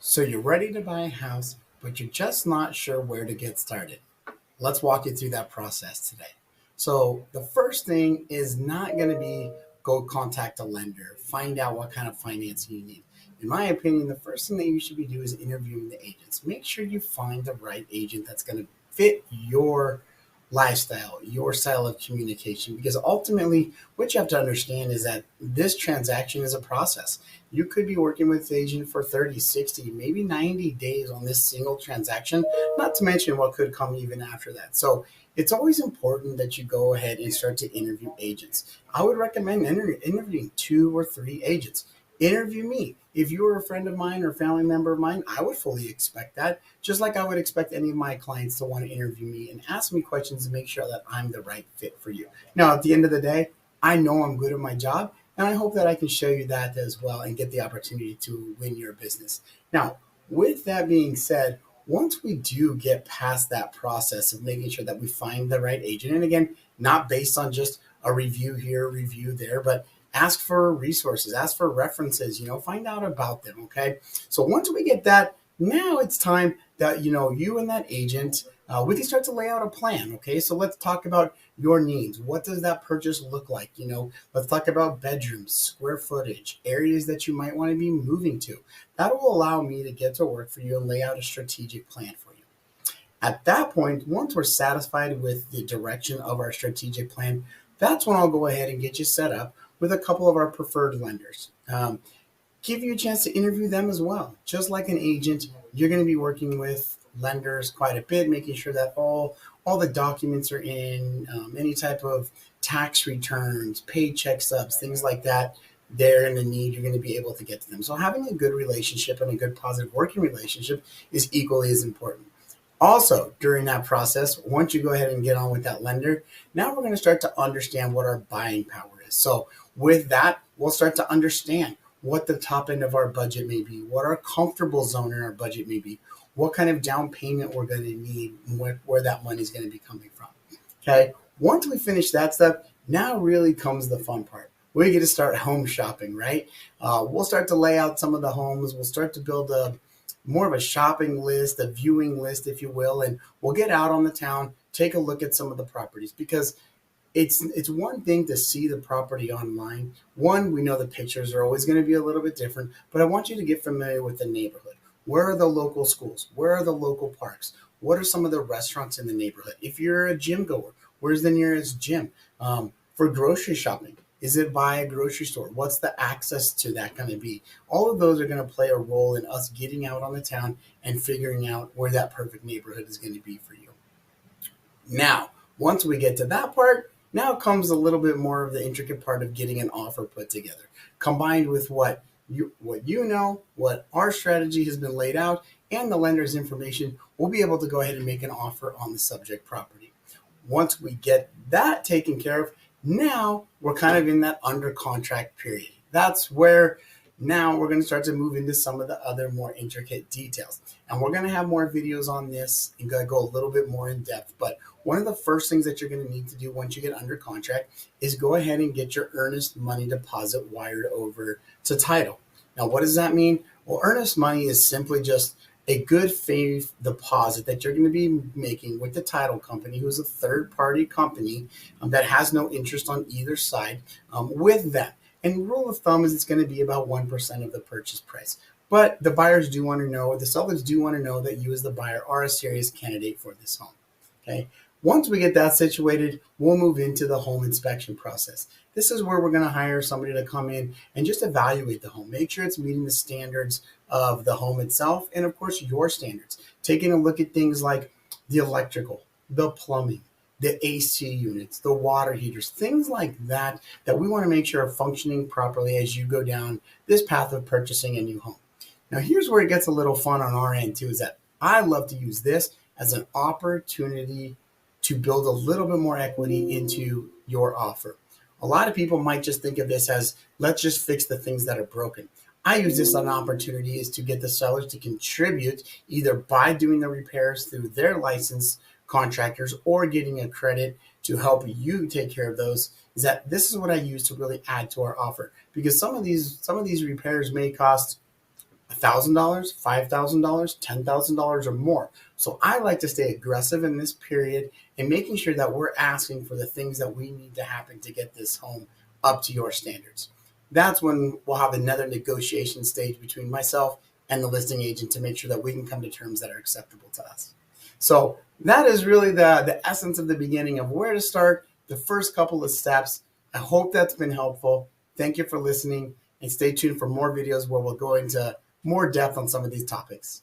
So you're ready to buy a house, but you're just not sure where to get started. Let's walk you through that process today. So the first thing is not going to be go contact a lender, find out what kind of financing you need. In my opinion, the first thing that you should be doing is interviewing the agents. Make sure you find the right agent that's going to fit your lifestyle, your style of communication. Because ultimately, what you have to understand is that this transaction is a process. You could be working with the agent for 30, 60, maybe 90 days on this single transaction, not to mention what could come even after that. So it's always important that you go ahead and start to interview agents. I would recommend interviewing two or three agents. Interview me. If you were a friend of mine or family member of mine, I would fully expect that. Just like I would expect any of my clients to want to interview me and ask me questions to make sure that I'm the right fit for you. Now, at the end of the day, I know I'm good at my job, and I hope that I can show you that as well and get the opportunity to win your business. Now, with that being said, once we do get past that process of making sure that we find the right agent, and again, not based on just a review here, a review there, but ask for resources, ask for references, find out about them. Okay. So once we get that, now it's time that, you and that agent, we can start to lay out a plan. Okay. So let's talk about your needs. What does that purchase look like? Let's talk about bedrooms, square footage, areas that you might want to be moving to. That will allow me to get to work for you and lay out a strategic plan for you. At that point, once we're satisfied with the direction of our strategic plan, that's when I'll go ahead and get you set up with a couple of our preferred lenders. Give you a chance to interview them as well. Just like an agent, you're going to be working with lenders quite a bit, making sure that all the documents are in, any type of tax returns, paycheck stubs, things like that. They're in the need, you're going to be able to get to them. So having a good relationship and a good positive working relationship is equally as important. Also, during that process, once you go ahead and get on with that lender, now we're going to start to understand what our buying power is. So, with that, we'll start to understand what the top end of our budget may be, what our comfortable zone in our budget may be, what kind of down payment we're going to need, and where that money is going to be coming from. Okay. Once we finish that step, now really comes the fun part. We get to start home shopping, right? We'll start to lay out some of the homes. We'll start to build a more of a shopping list, a viewing list, if you will, and we'll get out on the town, take a look at some of the properties because it's one thing to see the property online. One, we know the pictures are always going to be a little bit different, but I want you to get familiar with the neighborhood. Where are the local schools? Where are the local parks? What are some of the restaurants in the neighborhood? If you're a gym goer, where's the nearest gym? For grocery shopping, is it by a grocery store? What's the access to that going to be? All of those are going to play a role in us getting out on the town and figuring out where that perfect neighborhood is going to be for you. Now, once we get to that part, now comes a little bit more of the intricate part of getting an offer put together, combined with what our strategy has been laid out, and the lender's information. We'll be able to go ahead and make an offer on the subject property. Once we get that taken care of, now we're kind of in that under contract period. That's where now we're going to start to move into some of the other more intricate details. And we're going to have more videos on this and going to go a little bit more in depth. But one of the first things that you're going to need to do once you get under contract is go ahead and get your earnest money deposit wired over to title. Now, what does that mean? Well, earnest money is simply just a good faith deposit that you're going to be making with the title company, who's a third party company that has no interest on either side with them. And rule of thumb is it's going to be about 1% of the purchase price. But the buyers do want to know, the sellers do want to know that you as the buyer are a serious candidate for this home. Okay. Once we get that situated, we'll move into the home inspection process. This is where we're going to hire somebody to come in and just evaluate the home, make sure it's meeting the standards of the home itself, and of course, your standards. Taking a look at things like the electrical, the plumbing, the AC units, the water heaters, things like that, that we want to make sure are functioning properly as you go down this path of purchasing a new home. Now, here's where it gets a little fun on our end too, is that I love to use this as an opportunity to build a little bit more equity into your offer. A lot of people might just think of this as let's just fix the things that are broken. I use this as an opportunity is to get the sellers to contribute either by doing the repairs through their licensed contractors or getting a credit to help you take care of those. Is that this is what I use to really add to our offer, because some of these repairs may cost $1,000, $5,000, $10,000 or more. So I like to stay aggressive in this period and making sure that we're asking for the things that we need to happen to get this home up to your standards. That's when we'll have another negotiation stage between myself and the listing agent to make sure that we can come to terms that are acceptable to us. So that is really the essence of the beginning of where to start, the first couple of steps. I hope that's been helpful. Thank you for listening, and stay tuned for more videos where we'll go into more depth on some of these topics.